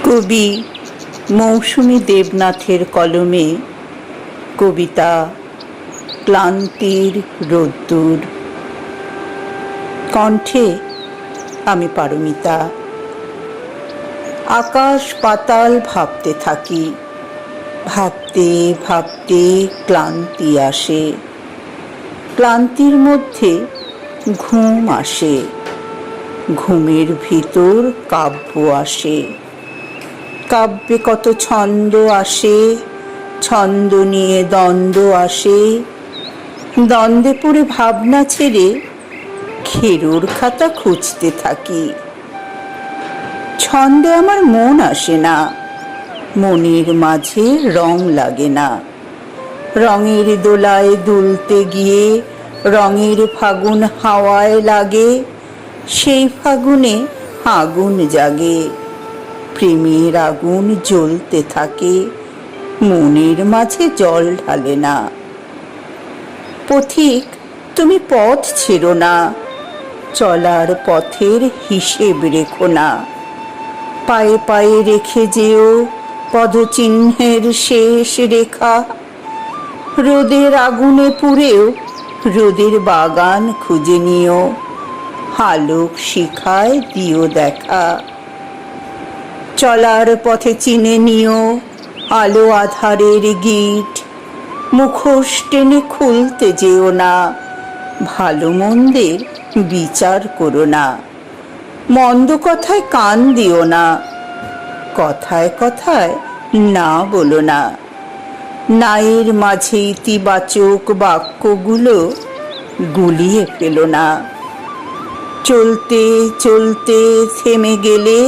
কবি মৌসুমী দেবনাথের কলমে কবিতা ক্লান্তির রোদ্দুর। কণ্ঠে আমি পারমিতা। আকাশ পাতাল ভাবতে থাকি, ভাবতে ভাবতে ক্লান্তি আসে, ক্লান্তির মধ্যে ঘুম আসে, ঘুমের ভিতর কাব্য আসে। কাব্যে কত ছন্দ আসে, ছন্দ নিয়ে দ্বন্দ্ব আসে, দ্বন্দ্বে পড়ে ভাবনা ছেড়ে খেরোর খাতা খুঁজতে থাকি। ছন্দে আমার মন আসে না, মনের মাঝে রং লাগে না। রঙের দোলায় দুলতে গিয়ে রঙের ফাগুন হাওয়ায় লাগে, সেই ফাগুনে আগুন জাগে, প্রেমের আগুন জ্বলতে থাকে, মনের মাঝে জল ঢালে না। পথিক তুমি পথ ছেড়ো না, চলার পথের হিসেব রেখো না। পায়ে পায়ে রেখে যেও পদচিহ্নের শেষ রেখা। রোদের আগুনে পুড়েও রোদের বাগান খুঁজে নিও, আলোক শিখায় দিও দেখা। চলার পথে চিনে নিও আলো আধারের গিট, মুখোশ টেনে খুলতে যেও না, ভালো মন্দের বিচার করো না। মন্দ কথায় কান দিও না, কথায় কথায় না বলো না। নায়ের মাঝে ইতিবাচক বাক্যগুলো গুলিয়ে ফেলো না। চলতে চলতে থেমে গেলে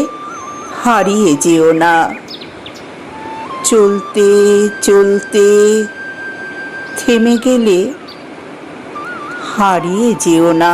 হারিয়ে যেও না। চলতে চলতে থেমে গেলে হারিয়ে যেও না।